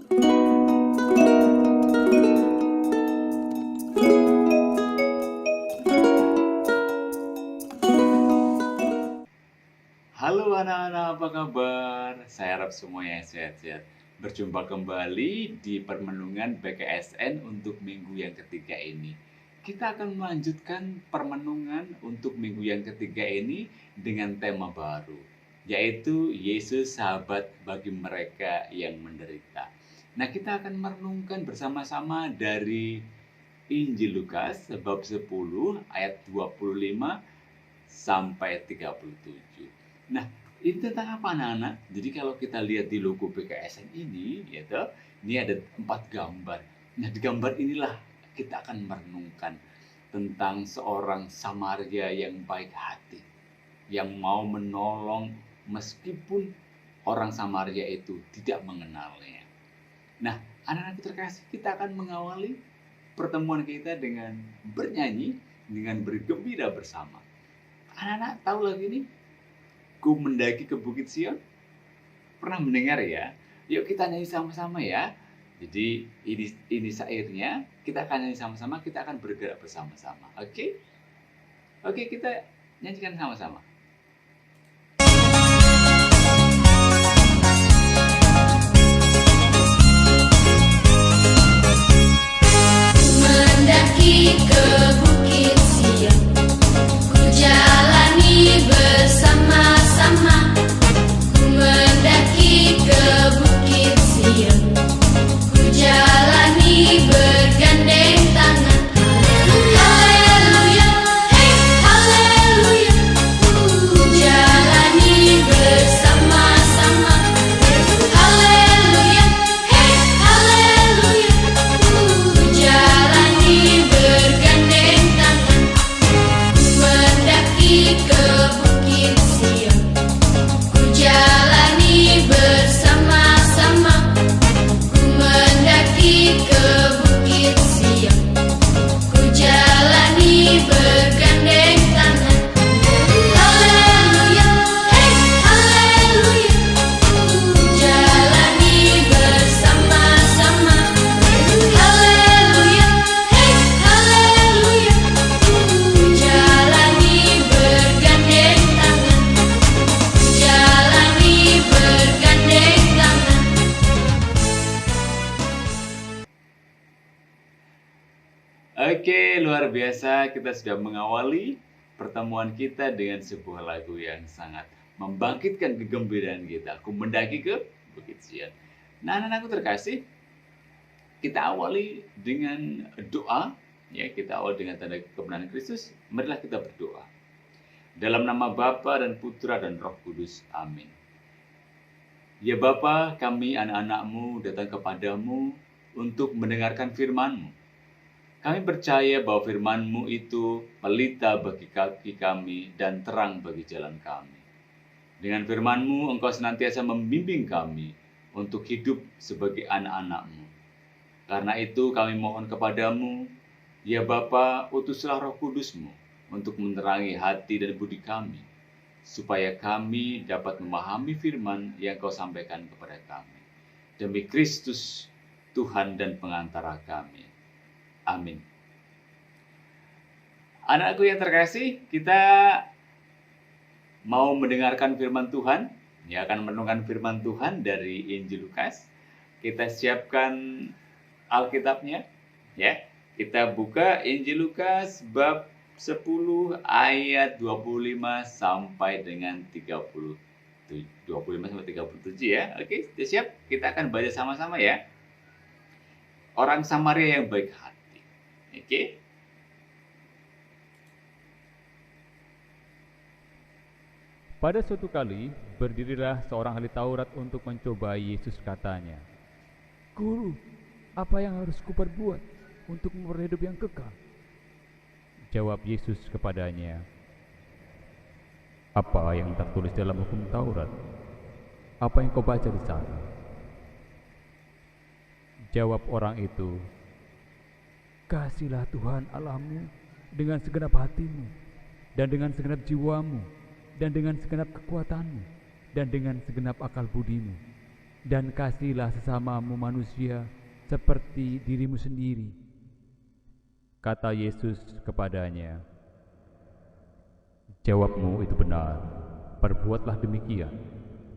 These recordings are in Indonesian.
Halo anak-anak, apa kabar? Saya harap semuanya sehat-sehat. Berjumpa kembali di permenungan BKSN untuk minggu yang ketiga ini. Kita akan melanjutkan permenungan untuk minggu yang ketiga ini dengan tema baru, yaitu Yesus sahabat bagi mereka yang menderita. Nah, kita akan merenungkan bersama-sama dari Injil Lukas bab 10 ayat 25 sampai 37. Nah, ini tentang apa anak-anak? Jadi kalau kita lihat di logo BKSN ini, gitu, ini ada 4 gambar. Nah, di gambar inilah kita akan merenungkan tentang seorang Samaria yang baik hati, yang mau menolong meskipun orang Samaria itu tidak mengenalnya. Nah, anak-anak terkasih, kita akan mengawali pertemuan kita dengan bernyanyi, dengan bergembira bersama. Anak-anak tahu lagu ini? Ku mendaki ke Bukit Sion. Pernah mendengar ya? Yuk kita nyanyi sama-sama ya. Jadi ini syairnya, kita akan nyanyi sama-sama, kita akan bergerak bersama-sama. Oke? Oke, kita nyanyikan sama-sama. Mendaki ke Bukit Sion, ku jalani bersama-sama. Ku mendaki ke Bukit Sion, ku jalani bergandeng tangan. Haleluya, hey haleluya, ku jalani bersama-sama. Haleluya, hey haleluya, ku jalani bergandeng tangan. Mendaki ke Bukit Sion, ku jalani bersama-sama. Ku mendaki ke Bukit Sion, ku jalani bergandeng tangan. Haleluya, hey haleluya, ku jalani bersama-sama. Haleluya, hey haleluya, ku jalani bergandeng tangan. Jalani bergandeng tangan. Oke, luar biasa. Kita sudah mengawali pertemuan kita dengan sebuah lagu yang sangat membangkitkan kegembiraan kita. Aku mendaki ke Bukit Sion. Nah, anak-anakku terkasih, kita awali dengan doa. Ya, kita awali dengan tanda kebenaran Kristus. Marilah kita berdoa. Dalam nama Bapa dan Putra dan Roh Kudus. Amin. Ya Bapa, kami anak-anak-Mu datang kepadamu untuk mendengarkan firman-Mu. Kami percaya bahwa firman-Mu itu pelita bagi kaki kami dan terang bagi jalan kami. Dengan firman-Mu, Engkau senantiasa membimbing kami untuk hidup sebagai anak-anak-Mu. Karena itu kami mohon kepadamu, ya Bapa, utuslah Roh Kudus-Mu untuk menerangi hati dan budi kami, supaya kami dapat memahami firman yang Kau sampaikan kepada kami. Demi Kristus, Tuhan dan pengantara kami. Amin. Anakku yang terkasih, kita mau mendengarkan firman Tuhan. Ya, akan merenungkan firman Tuhan dari Injil Lukas. Kita siapkan Alkitabnya. Ya, kita buka Injil Lukas bab 10 ayat 25 sampai dengan 30. 25 sampai 37 ya. Oke, sudah siap? Kita akan baca sama-sama ya. Orang Samaria yang baik hati. Oke. Pada suatu kali, berdirilah seorang ahli Taurat untuk mencobai Yesus, katanya, "Guru, apa yang harus kuperbuat untuk memperoleh hidup yang kekal?" Jawab Yesus kepadanya, "Apa yang tertulis dalam hukum Taurat? Apa yang kau baca di sana?" Jawab orang itu, "Kasihilah Tuhan Allahmu dengan segenap hatimu, dan dengan segenap jiwamu, dan dengan segenap kekuatanmu, dan dengan segenap akal budimu, dan kasihilah sesamamu manusia seperti dirimu sendiri. Kata Yesus kepadanya, jawabmu itu benar, perbuatlah demikian,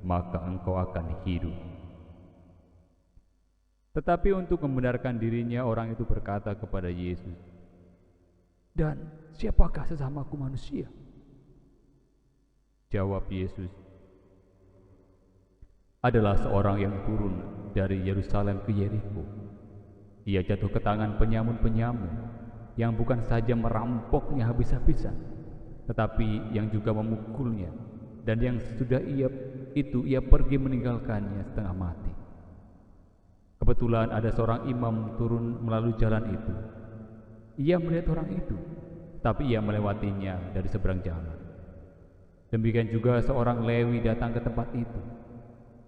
maka engkau akan hidup. Tetapi untuk membenarkan dirinya, orang itu berkata kepada Yesus, dan siapakah sesamaku manusia? Jawab Yesus, adalah seorang yang turun dari Yerusalem ke Yeriko. Ia jatuh ke tangan penyamun-penyamun yang bukan saja merampoknya habis-habisan, tetapi yang juga memukulnya, dan yang sesudah ia pergi meninggalkannya setengah mati. Kebetulan ada seorang imam turun melalui jalan itu. Ia melihat orang itu, tapi ia melewatinya dari seberang jalan. Demikian juga seorang Lewi datang ke tempat itu.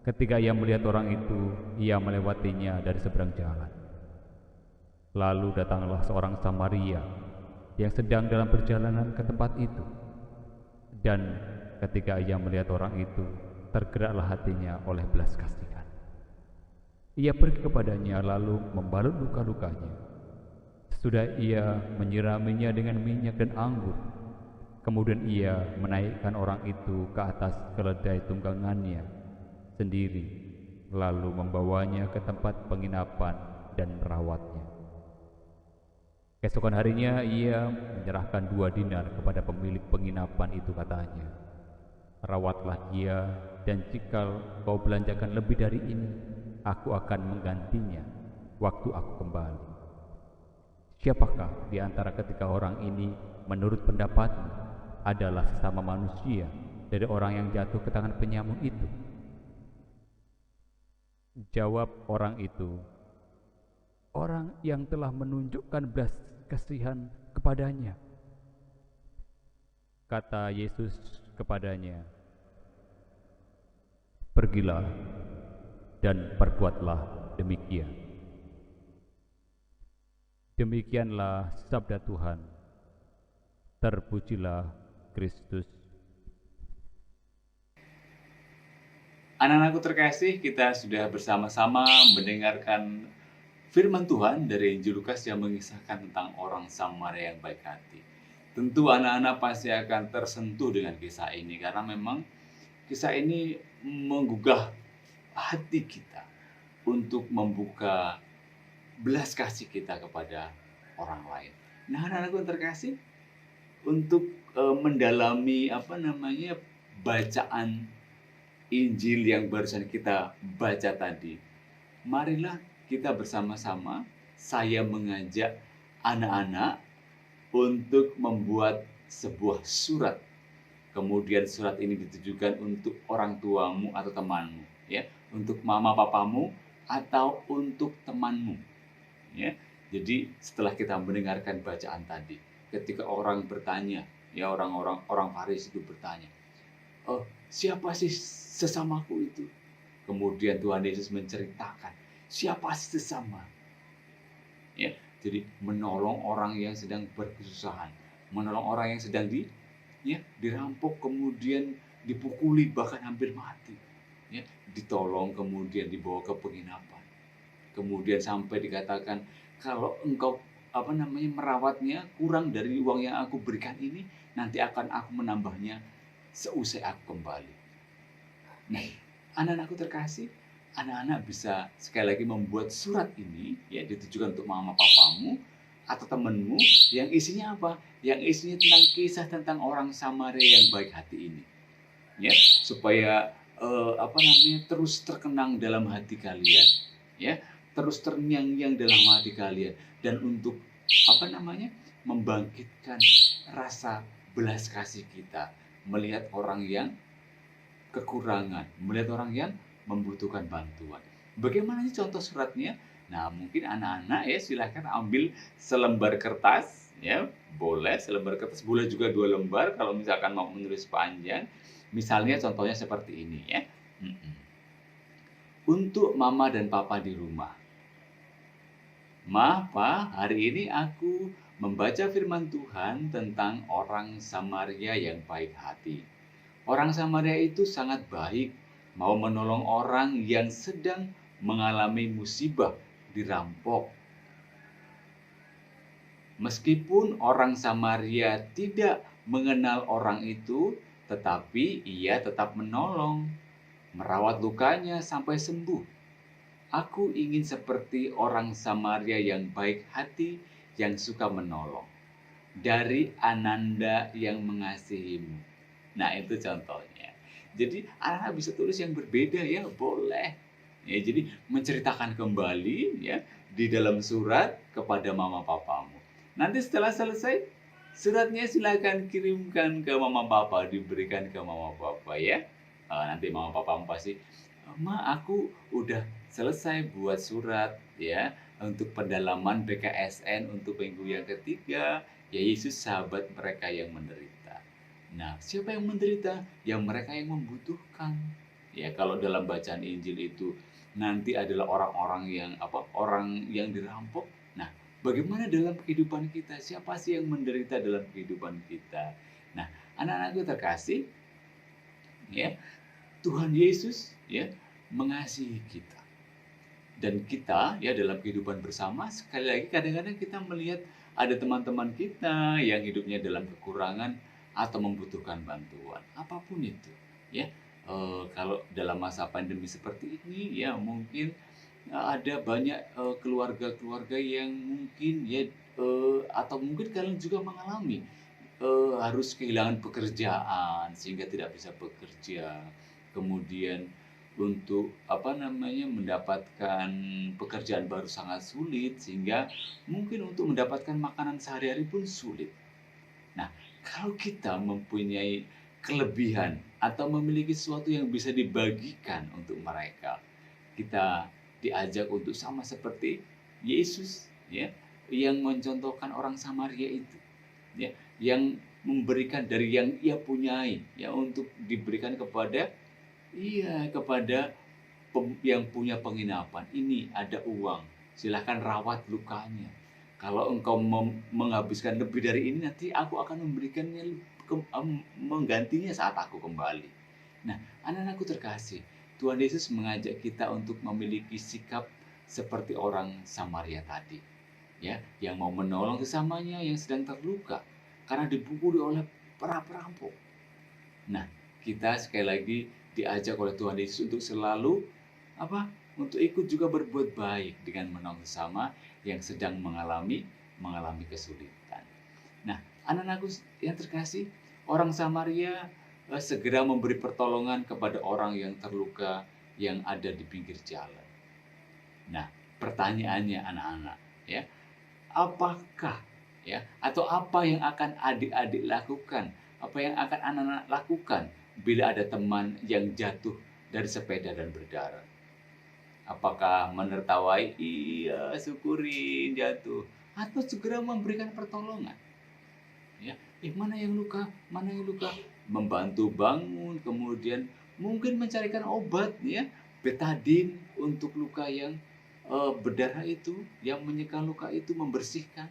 Ketika ia melihat orang itu, ia melewatinya dari seberang jalan. Lalu datanglah seorang Samaria yang sedang dalam perjalanan ke tempat itu. Dan ketika ia melihat orang itu, tergeraklah hatinya oleh belas kasihan. Ia pergi kepadanya lalu membalut luka-lukanya. Sesudah ia menyiraminya dengan minyak dan anggur, kemudian ia menaikkan orang itu ke atas keledai tunggangannya sendiri, lalu membawanya ke tempat penginapan dan merawatnya. Keesokan harinya ia menyerahkan 2 dinar kepada pemilik penginapan itu, katanya, rawatlah dia, dan jika kau belanjakan lebih dari ini, aku akan menggantinya waktu aku kembali. Siapakah di antara ketiga orang ini menurut pendapatmu adalah sesama manusia dari orang yang jatuh ke tangan penyamun itu? Jawab orang itu, orang yang telah menunjukkan belas kasihan kepadanya. Kata Yesus kepadanya, pergilah dan perbuatlah demikian. Demikianlah sabda Tuhan. Terpujilah Kristus. Anak-anakku terkasih, kita sudah bersama-sama mendengarkan firman Tuhan dari Injil Lukas yang mengisahkan tentang orang Samaria yang baik hati. Tentu anak-anak pasti akan tersentuh dengan kisah ini, karena memang kisah ini menggugah hati kita untuk membuka belas kasih kita kepada orang lain. Nah, anak-anakku yang terkasih, untuk mendalami bacaan Injil yang barusan kita baca tadi, marilah kita bersama-sama, saya mengajak anak-anak untuk membuat sebuah surat. Kemudian surat ini ditujukan untuk orang tuamu atau temanmu, ya, untuk mama papamu atau untuk temanmu, ya. Jadi setelah kita mendengarkan bacaan tadi, ketika orang bertanya, ya, orang Farisi itu bertanya, oh, siapa sih sesamaku itu? Kemudian Tuhan Yesus menceritakan siapa sih sesama, ya. Jadi menolong orang yang sedang berkesusahan, menolong orang yang sedang dirampok, kemudian dipukuli, bahkan hampir mati, ya, ditolong, kemudian dibawa ke penginapan, kemudian sampai dikatakan, kalau engkau merawatnya kurang dari uang yang aku berikan ini, nanti akan aku menambahnya seusai aku kembali. Nah, anak-anakku terkasih, anak-anak bisa sekali lagi membuat surat ini, ya, ditujukan untuk mama papamu atau temanmu, yang isinya apa? Yang isinya tentang kisah tentang orang Samaria yang baik hati ini, ya, supaya terus terkenang dalam hati kalian, ya, terus terngiang-ngiang dalam hati kalian, dan untuk membangkitkan rasa belas kasih kita melihat orang yang kekurangan, melihat orang yang membutuhkan bantuan. Bagaimana sih contoh suratnya? Nah, mungkin anak-anak, ya, silahkan ambil selembar kertas, ya, boleh selembar kertas, boleh juga 2 lembar kalau misalkan mau menulis panjang. Misalnya contohnya seperti ini, ya. Untuk mama dan papa di rumah. Ma, Pa, hari ini aku membaca firman Tuhan tentang orang Samaria yang baik hati. Orang Samaria itu sangat baik, mau menolong orang yang sedang mengalami musibah, dirampok. Meskipun orang Samaria tidak mengenal orang itu, tetapi ia tetap menolong, merawat lukanya sampai sembuh. Aku ingin seperti orang Samaria yang baik hati, yang suka menolong. Dari Ananda yang mengasihimu. Nah, itu contohnya. Jadi, anak-anak bisa tulis yang berbeda ya, boleh. Ya, jadi menceritakan kembali ya di dalam surat kepada mama papamu. Nanti setelah selesai, suratnya silakan kirimkan ke mama papa, diberikan ke mama papa ya. Nanti mama papamu pasti, Ma, aku udah selesai buat surat ya untuk pendalaman BKSN untuk minggu yang ketiga. Ya, Yesus sahabat mereka yang menderita. Nah, siapa yang menderita? Yang mereka yang membutuhkan. Ya, kalau dalam bacaan Injil itu nanti adalah orang-orang yang orang yang dirampok. Nah, bagaimana dalam kehidupan kita? Siapa sih yang menderita dalam kehidupan kita? Nah, anak-anakku terkasih, ya, Tuhan Yesus ya mengasihi kita. Dan kita ya dalam kehidupan bersama, sekali lagi kadang-kadang kita melihat ada teman-teman kita yang hidupnya dalam kekurangan atau membutuhkan bantuan, apapun itu ya. Kalau dalam masa pandemi seperti ini ya mungkin ada banyak keluarga-keluarga yang mungkin ya atau mungkin kalian juga mengalami harus kehilangan pekerjaan sehingga tidak bisa bekerja, kemudian untuk mendapatkan pekerjaan baru sangat sulit sehingga mungkin untuk mendapatkan makanan sehari-hari pun sulit. Nah, kalau kita mempunyai kelebihan atau memiliki sesuatu yang bisa dibagikan untuk mereka, kita diajak untuk sama seperti Yesus ya, yang mencontohkan orang Samaria itu ya, yang memberikan dari yang ia punyai ya untuk diberikan kepada yang punya penginapan. Ini ada uang, silahkan rawat lukanya. Kalau engkau menghabiskan lebih dari ini, nanti aku akan memberikannya menggantinya saat aku kembali. Nah, anak-anakku terkasih, Tuhan Yesus mengajak kita untuk memiliki sikap seperti orang Samaria tadi, ya, yang mau menolong sesamanya yang sedang terluka karena dipukuli oleh para perampok. Nah, kita sekali lagi diajak oleh Tuhan Yesus untuk selalu untuk ikut juga berbuat baik dengan menolong sesama yang sedang mengalami kesulitan. Nah, anak-anakku yang terkasih, orang Samaria segera memberi pertolongan kepada orang yang terluka yang ada di pinggir jalan. Nah, pertanyaannya anak-anak, ya, apakah ya atau apa yang akan adik-adik lakukan? Apa yang akan anak-anak lakukan bila ada teman yang jatuh dari sepeda dan berdarah? Apakah menertawai, iya syukurin jatuh, atau segera memberikan pertolongan? Ya, mana yang luka, mana yang luka, membantu bangun, kemudian mungkin mencarikan obat ya, betadin untuk luka yang berdarah itu, yang menyeka luka itu, membersihkan.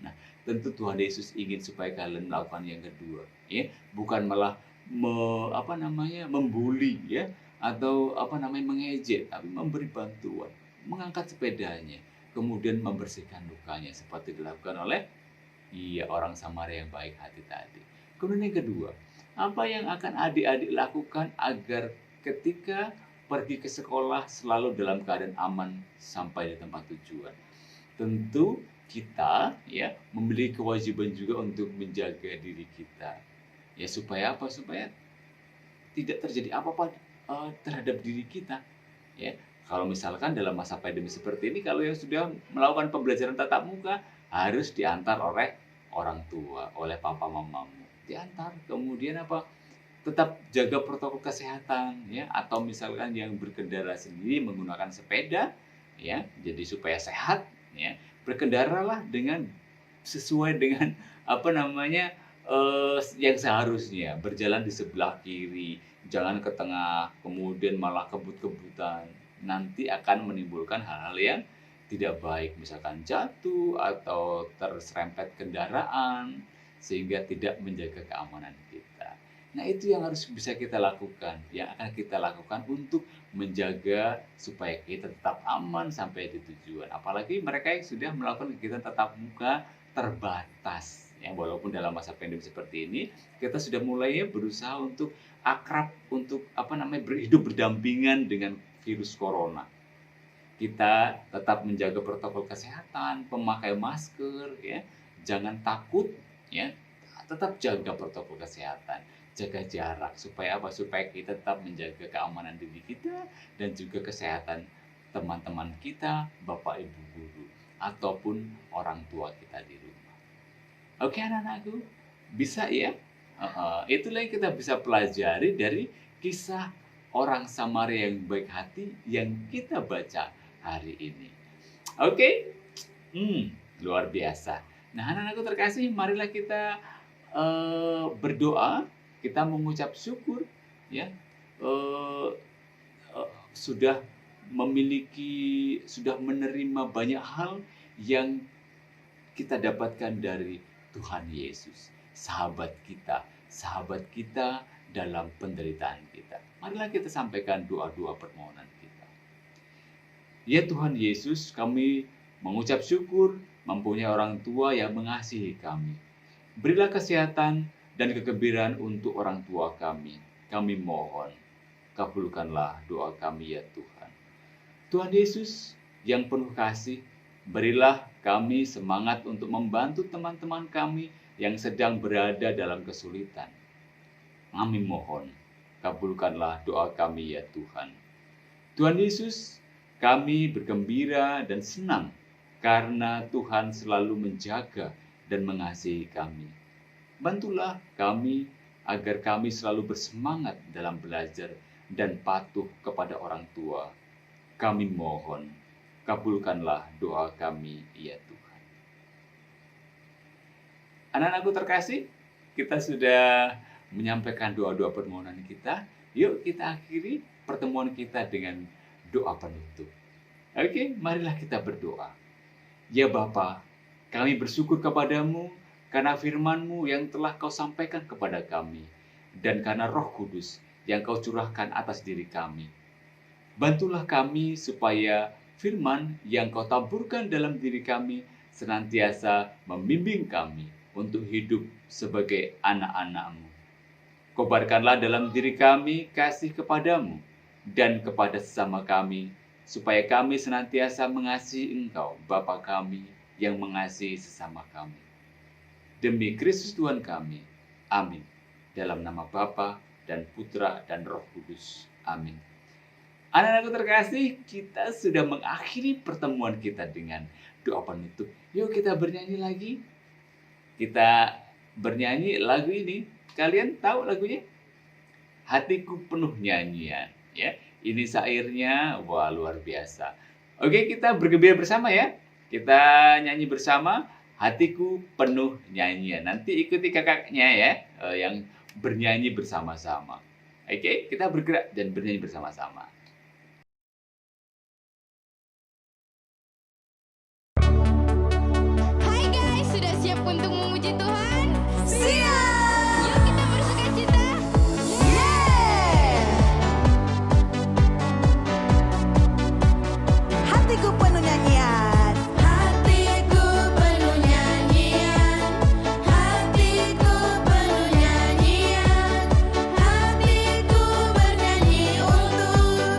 Nah, tentu Tuhan Yesus ingin supaya kalian melakukan yang kedua, ya, bukan malah membuli ya, atau mengejek, tapi memberi bantuan, mengangkat sepedanya, kemudian membersihkan lukanya seperti dilakukan oleh orang Samaria yang baik hati tadi. Kemudian yang kedua, apa yang akan adik-adik lakukan agar ketika pergi ke sekolah selalu dalam keadaan aman sampai di tempat tujuan? Tentu kita ya memiliki kewajiban juga untuk menjaga diri kita. Ya, supaya apa? Supaya tidak terjadi apa-apa terhadap diri kita. Ya, kalau misalkan dalam masa pandemi seperti ini, kalau yang sudah melakukan pembelajaran tatap muka harus diantar oleh orang tua, oleh papa mamamu. Diantar, kemudian tetap jaga protokol kesehatan ya, atau misalkan yang berkendara sendiri menggunakan sepeda ya, jadi supaya sehat ya. Berkendaralah dengan sesuai dengan yang seharusnya, berjalan di sebelah kiri, jangan ke tengah, kemudian malah kebut-kebutan. Nanti akan menimbulkan hal-hal yang tidak baik, misalkan jatuh atau terserempet kendaraan, sehingga tidak menjaga keamanan kita. Nah, itu yang harus bisa kita lakukan, yang akan kita lakukan untuk menjaga supaya kita tetap aman sampai di tujuan. Apalagi mereka yang sudah melakukan kegiatan tatap muka terbatas. Ya, walaupun dalam masa pandemi seperti ini, kita sudah mulai berusaha untuk akrab, untuk berhidup berdampingan dengan virus corona. Kita tetap menjaga protokol kesehatan, memakai masker, ya, jangan takut, ya, tetap jaga protokol kesehatan, jaga jarak supaya supaya kita tetap menjaga keamanan diri kita dan juga kesehatan teman-teman kita, bapak ibu guru ataupun orang tua kita di rumah. Oke anak-anakku, bisa ya? Itulah yang kita bisa pelajari dari kisah orang Samaria yang baik hati yang kita baca hari ini. Oke? Luar biasa. Nah, anak-anakku terkasih, marilah kita berdoa, kita mengucap syukur, ya, sudah menerima banyak hal yang kita dapatkan dari Tuhan Yesus, sahabat kita dalam penderitaan kita. Marilah kita sampaikan doa-doa permohonan kita. Ya Tuhan Yesus, kami mengucap syukur mempunyai orang tua yang mengasihi kami. Berilah kesehatan dan kegembiraan untuk orang tua kami. Kami mohon, kabulkanlah doa kami ya Tuhan. Tuhan Yesus yang penuh kasih, berilah kami semangat untuk membantu teman-teman kami yang sedang berada dalam kesulitan. Kami mohon, kabulkanlah doa kami ya Tuhan. Tuhan Yesus, kami bergembira dan senang karena Tuhan selalu menjaga dan mengasihi kami. Bantulah kami agar kami selalu bersemangat dalam belajar dan patuh kepada orang tua. Kami mohon, kabulkanlah doa kami ya Tuhan. Anak-anakku terkasih, kita sudah menyampaikan doa-doa permohonan kita. Yuk kita akhiri pertemuan kita dengan doa penutup. Oke, marilah kita berdoa. Ya Bapa, kami bersyukur kepadamu karena firman-Mu yang telah Kau sampaikan kepada kami, dan karena Roh Kudus yang Kau curahkan atas diri kami. Bantulah kami supaya firman yang Kau taburkan dalam diri kami senantiasa membimbing kami untuk hidup sebagai anak-anak-Mu. Kobarkanlah dalam diri kami kasih kepadamu dan kepada sesama kami, supaya kami senantiasa mengasihi Engkau, Bapa kami yang mengasihi sesama kami. Demi Kristus Tuhan kami. Amin. Dalam nama Bapa dan Putra dan Roh Kudus. Amin. Anak-anakku terkasih, kita sudah mengakhiri pertemuan kita dengan doa penutup. Yuk kita bernyanyi lagi. Kita bernyanyi lagu ini. Kalian tahu lagunya? Hatiku penuh nyanyian. Ya, ini syairnya, wah luar biasa. Oke, kita bergembira bersama ya. Kita nyanyi bersama, hatiku penuh nyanyian. Nanti ikuti kakaknya ya, yang bernyanyi bersama-sama. Oke, kita bergerak dan bernyanyi bersama-sama. Hai guys, sudah siap untuk memuji Tuhan? Siap! Yuk kita bersukacita. Hatiku penuh nyanyian. Hatiku penuh nyanyian, hatiku penuh nyanyian, hatiku bernyanyi untuk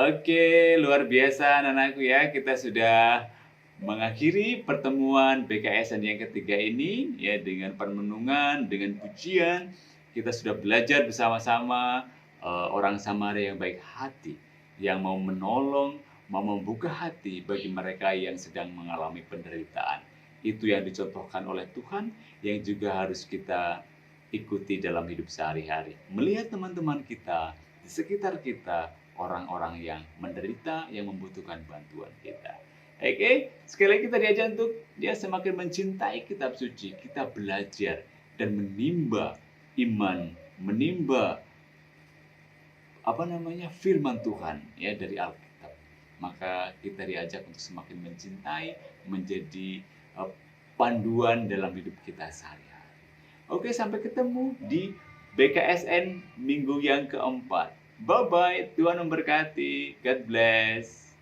Oke, luar biasa anak-anakku ya. Kita sudah mengakhiri pertemuan BKSN yang ketiga ini ya dengan permenungan, dengan pujian. Kita sudah belajar bersama-sama orang Samaria yang baik hati, yang mau menolong, mau membuka hati bagi mereka yang sedang mengalami penderitaan. Itu yang dicontohkan oleh Tuhan yang juga harus kita ikuti dalam hidup sehari-hari. Melihat teman-teman kita di sekitar kita, orang-orang yang menderita, yang membutuhkan bantuan kita. Oke, sekali lagi kita diajak untuk dia semakin mencintai kitab suci, kita belajar dan menimba iman, menimba firman Tuhan ya dari Alkitab. Maka kita diajak untuk semakin mencintai, menjadi panduan dalam hidup kita sehari-hari. Oke, sampai ketemu di BKSN minggu yang keempat. Bye-bye, Tuhan memberkati. God bless.